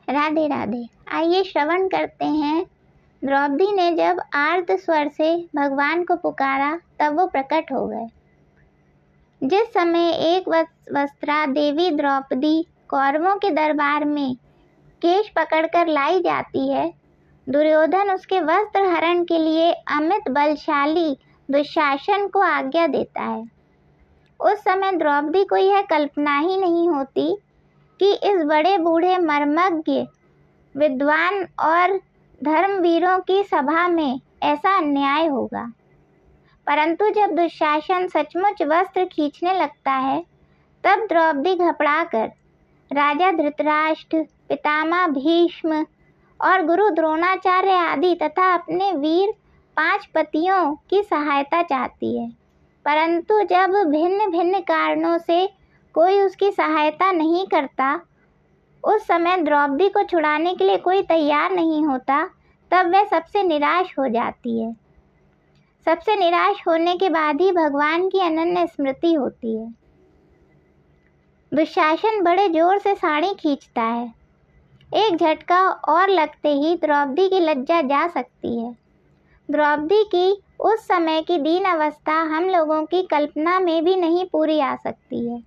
राधे राधे। आइए श्रवण करते हैं। द्रौपदी ने जब आर्त स्वर से भगवान को पुकारा तब वो प्रकट हो गए। जिस समय एक वस्त्रा देवी द्रौपदी कौरवों के दरबार में केश पकड़कर लाई जाती है, दुर्योधन उसके वस्त्र हरण के लिए अमित बलशाली दुशासन को आज्ञा देता है। उस समय द्रौपदी को यह कल्पना ही नहीं होती कि इस बड़े बूढ़े मर्मज्ञ विद्वान और धर्मवीरों की सभा में ऐसा अन्याय होगा। परंतु जब दुशासन सचमुच वस्त्र खींचने लगता है, तब द्रौपदी घबराकर राजा धृतराष्ट्र, पितामह भीष्म और गुरु द्रोणाचार्य आदि तथा अपने वीर 5 पतियों की सहायता चाहती है। परंतु जब भिन्न भिन्न कारणों से कोई उसकी सहायता नहीं करता, उस समय द्रौपदी को छुड़ाने के लिए कोई तैयार नहीं होता, तब वह सबसे निराश हो जाती है। सबसे निराश होने के बाद ही भगवान की अनन्य स्मृति होती है। दुशासन बड़े जोर से साड़ी खींचता है। एक झटका और लगते ही द्रौपदी की लज्जा जा सकती है। द्रौपदी की उस समय की दीन अवस्था हम लोगों की कल्पना में भी नहीं पूरी आ सकती है।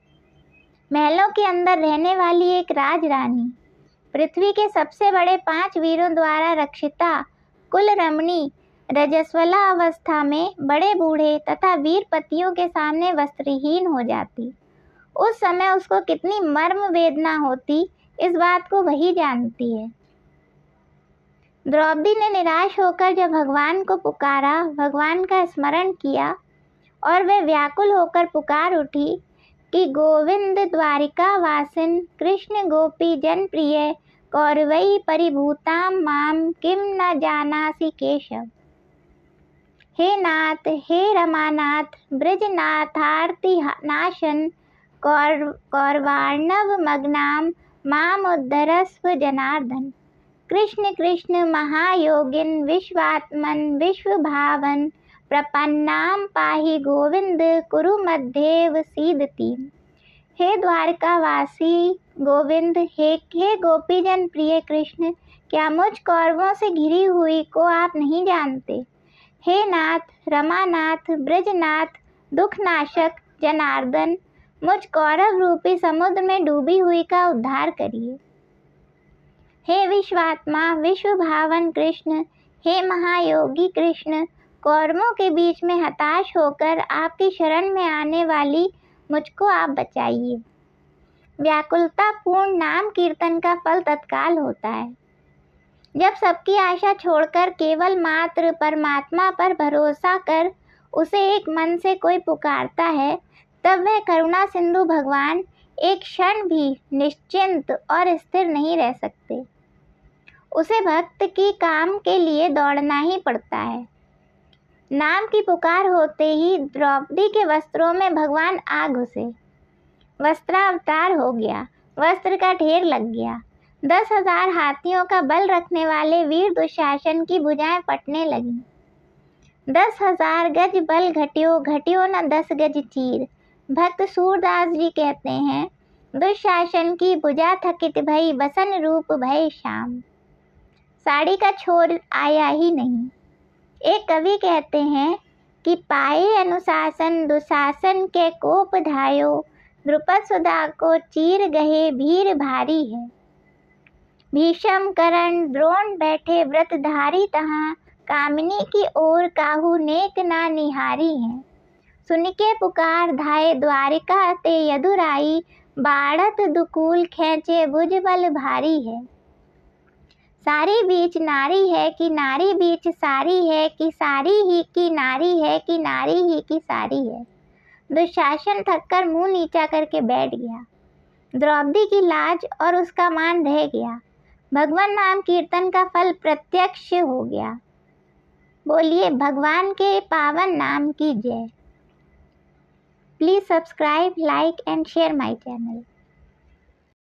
महलों के अंदर रहने वाली एक राजरानी, पृथ्वी के सबसे बड़े 5 वीरों द्वारा रक्षिता कुल रमणी रजस्वला अवस्था में बड़े बूढ़े तथा वीर पतियों के सामने वस्त्रहीन हो जाती। उस समय उसको कितनी मर्म वेदना होती, इस बात को वही जानती है। द्रौपदी ने निराश होकर जब भगवान को पुकारा, भगवान का स्मरण किया और वह व्याकुल होकर पुकार उठी कि गोविंद द्वारिका वासिन कृष्ण गोपी जन प्रिय कौरवई परिभूताम माम किम न जानासि केशव। हे नाथ, हे रमानाथ, ब्रजनाथार्ति नाशन कौरवार्णव मग्नाम माम उद्धरस्व जनार्दन। कृष्ण कृष्ण महायोगिन विश्वात्मन विश्वभावन प्रपन्नाम पाहि गोविंद कुरु मध्येव सीदतीम। हे द्वारकावासी गोविंद, हे गोपीजन प्रिय कृष्ण, क्या मुझ कौरवों से घिरी हुई को आप नहीं जानते? हे नाथ, रमानाथ, ब्रजनाथ, दुखनाशक जनार्दन, मुझ कौरव रूपी समुद्र में डूबी हुई का उद्धार करिए। हे विश्वात्मा विश्वभावन कृष्ण, हे महायोगी कृष्ण, कौरवों के बीच में हताश होकर आपकी शरण में आने वाली मुझको आप बचाइए। व्याकुलता पूर्ण नाम कीर्तन का फल तत्काल होता है। जब सबकी आशा छोड़कर केवल मात्र परमात्मा पर भरोसा कर उसे एक मन से कोई पुकारता है, तब वह करुणा सिंधु भगवान एक क्षण भी निश्चिंत और स्थिर नहीं रह सकते। उसे भक्त की काम के लिए दौड़ना ही पड़ता है। नाम की पुकार होते ही द्रौपदी के वस्त्रों में भगवान आ घुसे। वस्त्रावतार हो गया, वस्त्र का ढेर लग गया। 10,000 हाथियों का बल रखने वाले वीर दुशासन की भुजाएं फटने लगीं। 10,000 गज बल घटियो, घटियो न 10 गज चीर। भक्त सूरदास जी कहते हैं, दुशासन की भुजा थकित भई बसन रूप भय श्याम। साड़ी का छोर आया ही नहीं। एक कवि कहते हैं कि पाए अनुशासन दुशासन के कोप धायो, द्रुपद सुधा को चीर गहे भीर भारी है। भीषम करण द्रोण बैठे व्रतधारी तहाँ, कामिनी की ओर काहू नेक ना निहारी है। सुन के पुकार धाये द्वारिका ते यदुराई, बाढ़त दुकूल खेचे भुजबल भारी है। सारी बीच नारी है कि नारी बीच सारी है, कि सारी ही की नारी है, कि नारी ही की सारी है। दुशासन थककर मुंह नीचा करके बैठ गया। द्रौपदी की लाज और उसका मान रह गया। भगवान नाम कीर्तन का फल प्रत्यक्ष हो गया। बोलिए भगवान के पावन नाम की जय। Please subscribe, like and share my channel.